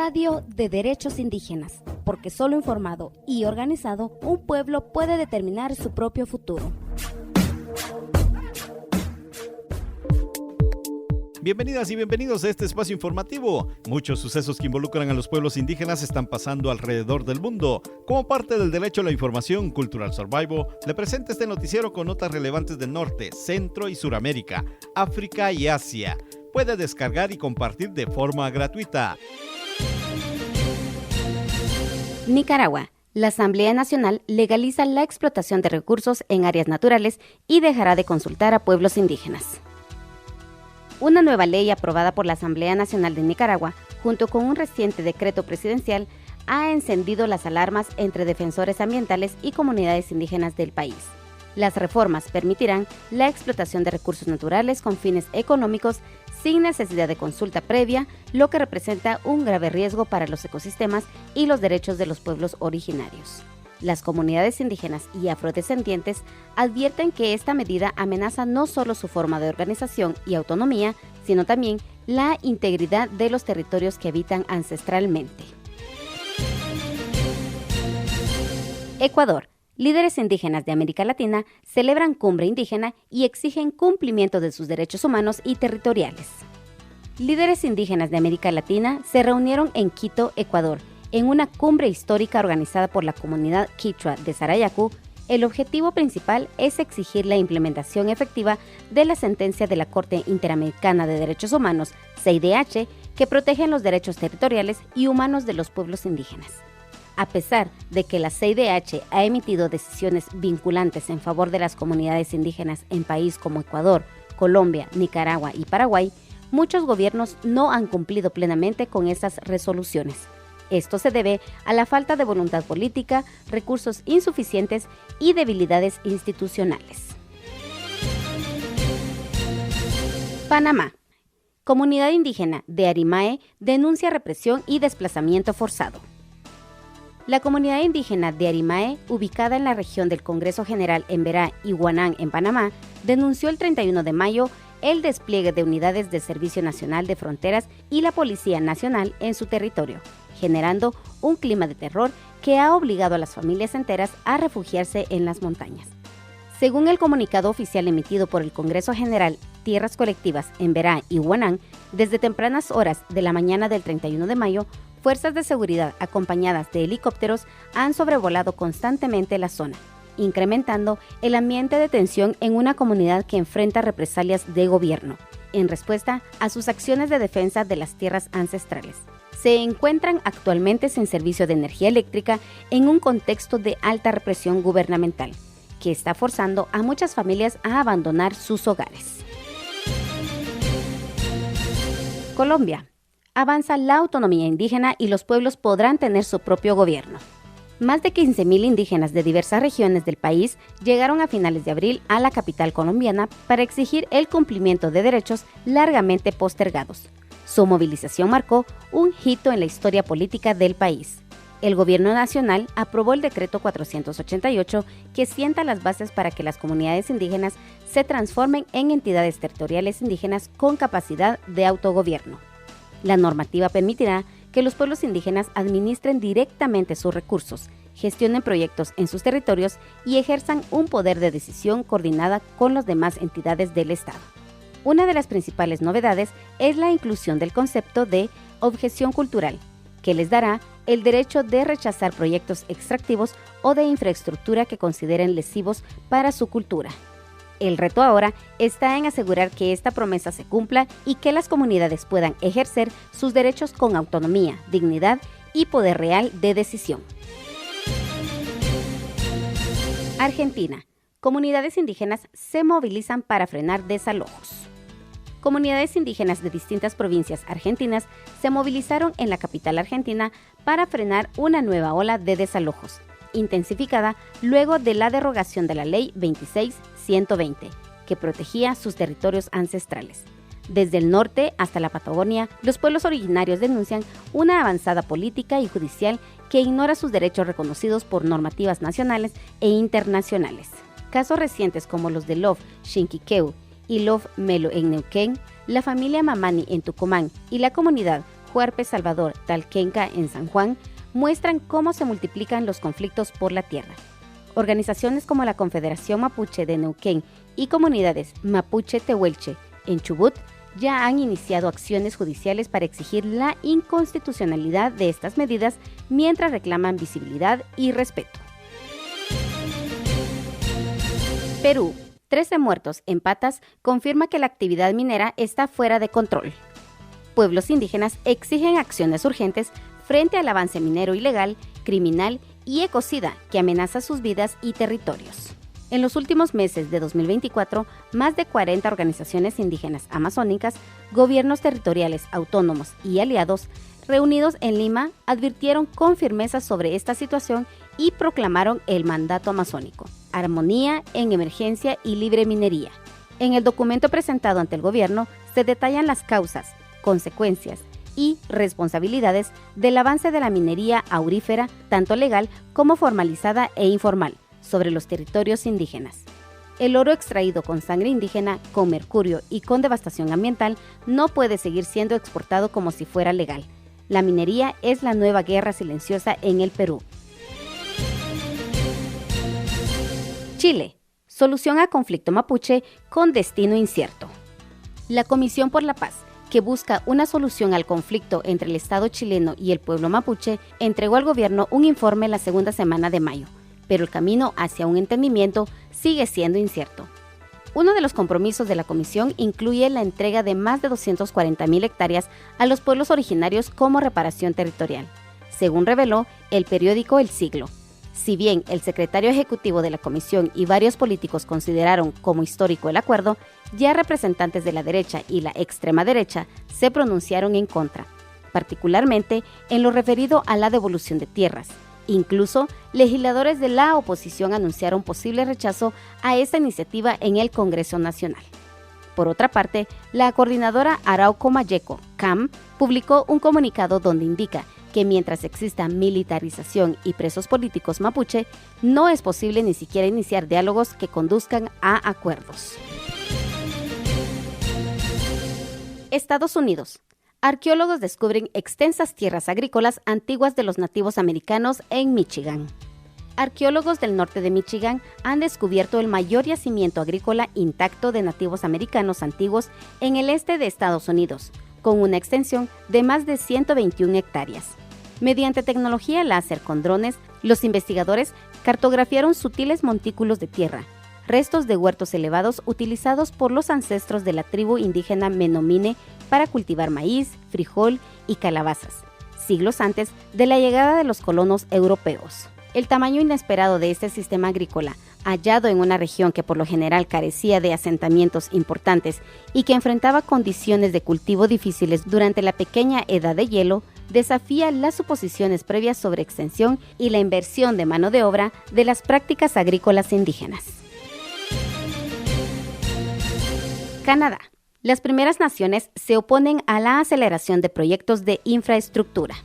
Radio de Derechos Indígenas, porque solo informado y organizado, un pueblo puede determinar su propio futuro. Bienvenidas y bienvenidos a este espacio informativo. Muchos sucesos que involucran a los pueblos indígenas están pasando alrededor del mundo. Como parte del derecho a la información Cultural Survival, le presenta este noticiero con notas relevantes del norte, centro y Suramérica, África y Asia. Puede descargar y compartir de forma gratuita. Nicaragua. La Asamblea Nacional legaliza la explotación de recursos en áreas naturales y dejará de consultar a pueblos indígenas. Una nueva ley aprobada por la Asamblea Nacional de Nicaragua, junto con un reciente decreto presidencial, ha encendido las alarmas entre defensores ambientales y comunidades indígenas del país. Las reformas permitirán la explotación de recursos naturales con fines económicos sin necesidad de consulta previa, lo que representa un grave riesgo para los ecosistemas y los derechos de los pueblos originarios. Las comunidades indígenas y afrodescendientes advierten que esta medida amenaza no solo su forma de organización y autonomía, sino también la integridad de los territorios que habitan ancestralmente. Ecuador. Líderes indígenas de América Latina celebran cumbre indígena y exigen cumplimiento de sus derechos humanos y territoriales. Líderes indígenas de América Latina se reunieron en Quito, Ecuador, en una cumbre histórica organizada por la comunidad quichua de Sarayaku. El objetivo principal es exigir la implementación efectiva de la sentencia de la Corte Interamericana de Derechos Humanos, CIDH, que protege los derechos territoriales y humanos de los pueblos indígenas. A pesar de que la CIDH ha emitido decisiones vinculantes en favor de las comunidades indígenas en países como Ecuador, Colombia, Nicaragua y Paraguay, muchos gobiernos no han cumplido plenamente con estas resoluciones. Esto se debe a la falta de voluntad política, recursos insuficientes y debilidades institucionales. Panamá. Comunidad indígena de Arimae denuncia represión y desplazamiento forzado. La comunidad indígena de Arimae, ubicada en la región del Congreso General en Berá y Huanán, en Panamá, denunció el 31 de mayo el despliegue de unidades del Servicio Nacional de Fronteras y la Policía Nacional en su territorio, generando un clima de terror que ha obligado a las familias enteras a refugiarse en las montañas. Según el comunicado oficial emitido por el Congreso General Tierras Colectivas en Berá y Huanán, desde tempranas horas de la mañana del 31 de mayo, fuerzas de seguridad acompañadas de helicópteros han sobrevolado constantemente la zona, incrementando el ambiente de tensión en una comunidad que enfrenta represalias de gobierno, en respuesta a sus acciones de defensa de las tierras ancestrales. Se encuentran actualmente sin servicio de energía eléctrica en un contexto de alta represión gubernamental, que está forzando a muchas familias a abandonar sus hogares. Colombia. Avanza la autonomía indígena y los pueblos podrán tener su propio gobierno. Más de 15.000 indígenas de diversas regiones del país llegaron a finales de abril a la capital colombiana para exigir el cumplimiento de derechos largamente postergados. Su movilización marcó un hito en la historia política del país. El gobierno nacional aprobó el decreto 488 que sienta las bases para que las comunidades indígenas se transformen en entidades territoriales indígenas con capacidad de autogobierno. La normativa permitirá que los pueblos indígenas administren directamente sus recursos, gestionen proyectos en sus territorios y ejerzan un poder de decisión coordinada con las demás entidades del Estado. Una de las principales novedades es la inclusión del concepto de objeción cultural, que les dará el derecho de rechazar proyectos extractivos o de infraestructura que consideren lesivos para su cultura. El reto ahora está en asegurar que esta promesa se cumpla y que las comunidades puedan ejercer sus derechos con autonomía, dignidad y poder real de decisión. Argentina. Comunidades indígenas se movilizan para frenar desalojos. Comunidades indígenas de distintas provincias argentinas se movilizaron en la capital argentina para frenar una nueva ola de desalojos, intensificada luego de la derogación de la Ley 26.120, que protegía sus territorios ancestrales. Desde el norte hasta la Patagonia, los pueblos originarios denuncian una avanzada política y judicial que ignora sus derechos reconocidos por normativas nacionales e internacionales. Casos recientes como los de Love Xinquiqueu y Love Melo en Neuquén, la familia Mamani en Tucumán y la comunidad Juarpe, Salvador, Talquenca, en San Juan, muestran cómo se multiplican los conflictos por la tierra. Organizaciones como la Confederación Mapuche de Neuquén y comunidades Mapuche Tehuelche en Chubut ya han iniciado acciones judiciales para exigir la inconstitucionalidad de estas medidas mientras reclaman visibilidad y respeto. Perú, 13 muertos en Patas confirma que la actividad minera está fuera de control. Pueblos indígenas exigen acciones urgentes frente al avance minero ilegal, criminal y ecocida que amenaza sus vidas y territorios. En los últimos meses de 2024, más de 40 organizaciones indígenas amazónicas, gobiernos territoriales autónomos y aliados, reunidos en Lima, advirtieron con firmeza sobre esta situación y proclamaron el mandato amazónico: armonía en emergencia y libre minería. En el documento presentado ante el gobierno se detallan las causas, consecuencias y responsabilidades del avance de la minería aurífera, tanto legal como formalizada e informal, sobre los territorios indígenas. El oro extraído con sangre indígena, con mercurio y con devastación ambiental no puede seguir siendo exportado como si fuera legal. La minería es la nueva guerra silenciosa en el Perú. Chile. Solución a conflicto mapuche con destino incierto. La Comisión por la Paz, que busca una solución al conflicto entre el Estado chileno y el pueblo mapuche, entregó al gobierno un informe la segunda semana de mayo, pero el camino hacia un entendimiento sigue siendo incierto. Uno de los compromisos de la comisión incluye la entrega de más de 240,000 hectáreas a los pueblos originarios como reparación territorial, según reveló el periódico El Siglo. Si bien el secretario ejecutivo de la comisión y varios políticos consideraron como histórico el acuerdo, ya representantes de la derecha y la extrema derecha se pronunciaron en contra, particularmente en lo referido a la devolución de tierras. Incluso, legisladores de la oposición anunciaron posible rechazo a esta iniciativa en el Congreso Nacional. Por otra parte, la coordinadora Arauco Mayeco, CAM, publicó un comunicado donde indica que mientras exista militarización y presos políticos mapuche, no es posible ni siquiera iniciar diálogos que conduzcan a acuerdos. Estados Unidos. Arqueólogos descubren extensas tierras agrícolas antiguas de los nativos americanos en Michigan. Arqueólogos del norte de Michigan han descubierto el mayor yacimiento agrícola intacto de nativos americanos antiguos en el este de Estados Unidos, con una extensión de más de 121 hectáreas. Mediante tecnología láser con drones, los investigadores cartografiaron sutiles montículos de tierra, restos de huertos elevados utilizados por los ancestros de la tribu indígena Menomine para cultivar maíz, frijol y calabazas, siglos antes de la llegada de los colonos europeos. El tamaño inesperado de este sistema agrícola, hallado en una región que por lo general carecía de asentamientos importantes y que enfrentaba condiciones de cultivo difíciles durante la pequeña edad de hielo, desafía las suposiciones previas sobre extensión y la inversión de mano de obra de las prácticas agrícolas indígenas. Canadá. Las primeras naciones se oponen a la aceleración de proyectos de infraestructura.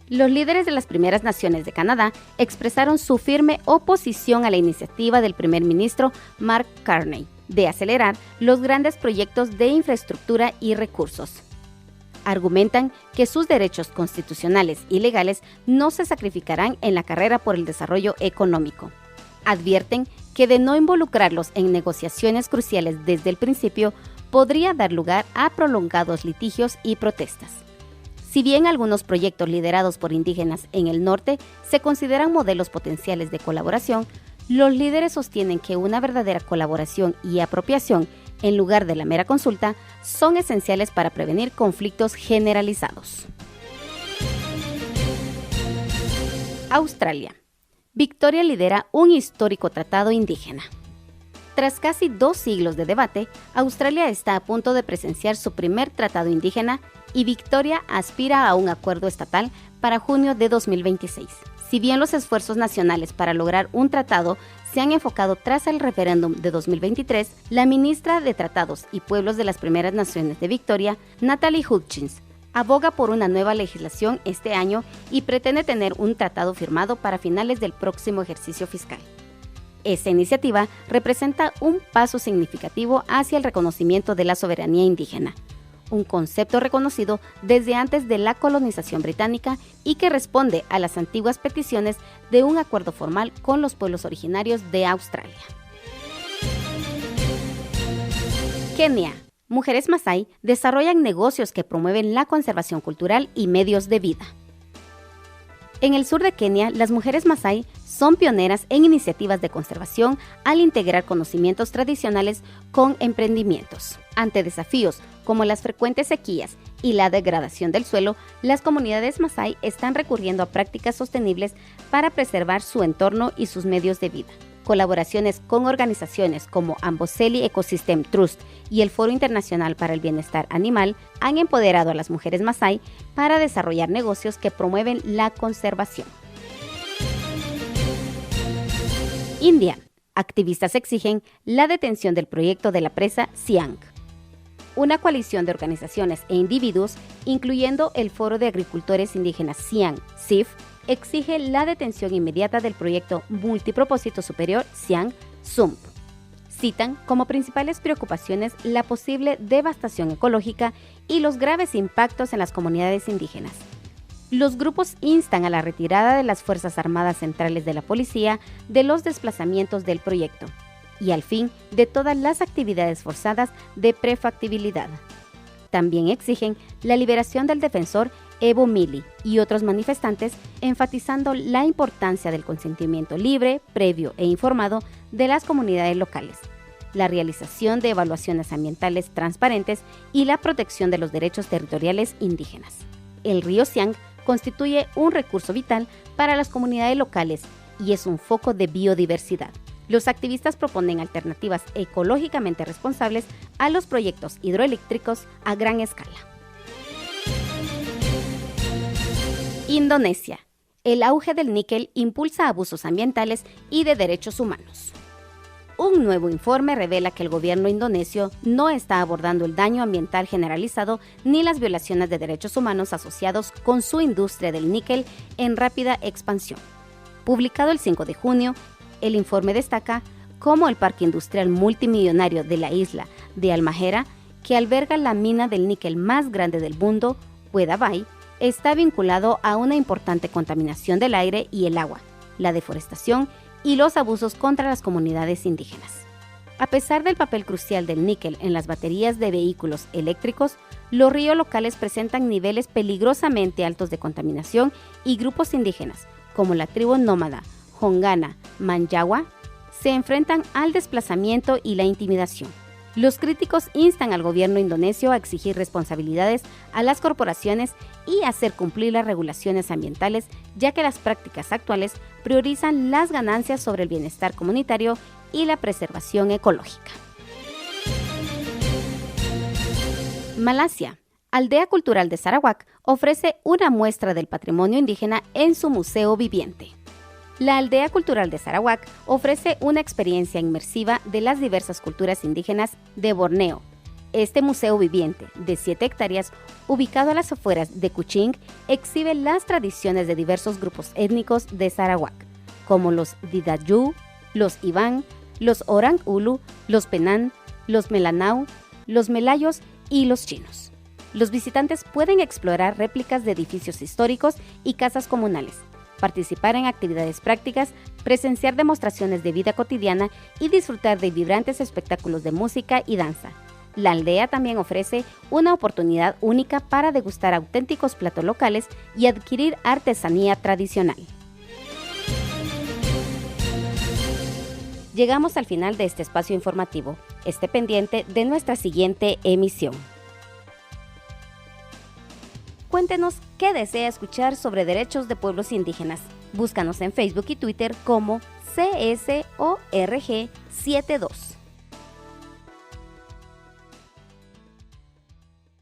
Los líderes de las primeras naciones de Canadá expresaron su firme oposición a la iniciativa del primer ministro Mark Carney de acelerar los grandes proyectos de infraestructura y recursos. Argumentan que sus derechos constitucionales y legales no se sacrificarán en la carrera por el desarrollo económico. Advierten que de no involucrarlos en negociaciones cruciales desde el principio, podría dar lugar a prolongados litigios y protestas. Si bien algunos proyectos liderados por indígenas en el norte se consideran modelos potenciales de colaboración, los líderes sostienen que una verdadera colaboración y apropiación, en lugar de la mera consulta, son esenciales para prevenir conflictos generalizados. Australia. Victoria lidera un histórico tratado indígena. Tras casi 2 siglos de debate, Australia está a punto de presenciar su primer tratado indígena y Victoria aspira a un acuerdo estatal para junio de 2026. Si bien los esfuerzos nacionales para lograr un tratado se han enfocado tras el referéndum de 2023, la ministra de Tratados y Pueblos de las Primeras Naciones de Victoria, Natalie Hutchins, aboga por una nueva legislación este año y pretende tener un tratado firmado para finales del próximo ejercicio fiscal. Esta iniciativa representa un paso significativo hacia el reconocimiento de la soberanía indígena, un concepto reconocido desde antes de la colonización británica y que responde a las antiguas peticiones de un acuerdo formal con los pueblos originarios de Australia. Kenia. Mujeres masái desarrollan negocios que promueven la conservación cultural y medios de vida. En el sur de Kenia, las mujeres masái son pioneras en iniciativas de conservación al integrar conocimientos tradicionales con emprendimientos. Ante desafíos como las frecuentes sequías y la degradación del suelo, las comunidades masái están recurriendo a prácticas sostenibles para preservar su entorno y sus medios de vida. Colaboraciones con organizaciones como Amboseli Ecosystem Trust y el Foro Internacional para el Bienestar Animal han empoderado a las mujeres masái para desarrollar negocios que promueven la conservación. India. Activistas exigen la detención del proyecto de la presa Siang. Una coalición de organizaciones e individuos, incluyendo el Foro de Agricultores Indígenas Siang, SIF, exige la detención inmediata del proyecto multipropósito superior Siang Sump. Citan como principales preocupaciones la posible devastación ecológica y los graves impactos en las comunidades indígenas. Los grupos instan a la retirada de las Fuerzas Armadas Centrales de la Policía de los desplazamientos del proyecto y al fin de todas las actividades forzadas de prefactibilidad. También exigen la liberación del defensor Evo Mili y otros manifestantes, enfatizando la importancia del consentimiento libre, previo e informado de las comunidades locales, la realización de evaluaciones ambientales transparentes y la protección de los derechos territoriales indígenas. El río Siang constituye un recurso vital para las comunidades locales y es un foco de biodiversidad. Los activistas proponen alternativas ecológicamente responsables a los proyectos hidroeléctricos a gran escala. Indonesia. El auge del níquel impulsa abusos ambientales y de derechos humanos. Un nuevo informe revela que el gobierno indonesio no está abordando el daño ambiental generalizado ni las violaciones de derechos humanos asociados con su industria del níquel en rápida expansión. Publicado el 5 de junio, el informe destaca cómo el parque industrial multimillonario de la isla de Halmahera, que alberga la mina del níquel más grande del mundo, Weda Bay, está vinculado a una importante contaminación del aire y el agua, la deforestación y los abusos contra las comunidades indígenas. A pesar del papel crucial del níquel en las baterías de vehículos eléctricos, los ríos locales presentan niveles peligrosamente altos de contaminación y grupos indígenas, como la tribu nómada Hongana Manyawa, se enfrentan al desplazamiento y la intimidación. Los críticos instan al gobierno indonesio a exigir responsabilidades a las corporaciones y hacer cumplir las regulaciones ambientales, ya que las prácticas actuales priorizan las ganancias sobre el bienestar comunitario y la preservación ecológica. Malasia. Aldea Cultural de Sarawak ofrece una muestra del patrimonio indígena en su museo viviente. La Aldea Cultural de Sarawak ofrece una experiencia inmersiva de las diversas culturas indígenas de Borneo. Este museo viviente, de 7 hectáreas, ubicado a las afueras de Kuching, exhibe las tradiciones de diversos grupos étnicos de Sarawak, como los Didayu, los Iban, los Orang Ulu, los Penan, los Melanau, los Melayos y los chinos. Los visitantes pueden explorar réplicas de edificios históricos y casas comunales, participar en actividades prácticas, presenciar demostraciones de vida cotidiana y disfrutar de vibrantes espectáculos de música y danza. La aldea también ofrece una oportunidad única para degustar auténticos platos locales y adquirir artesanía tradicional. Llegamos al final de este espacio informativo. Esté pendiente de nuestra siguiente emisión. Cuéntenos qué desea escuchar sobre derechos de pueblos indígenas. Búscanos en Facebook y Twitter como CSORG72.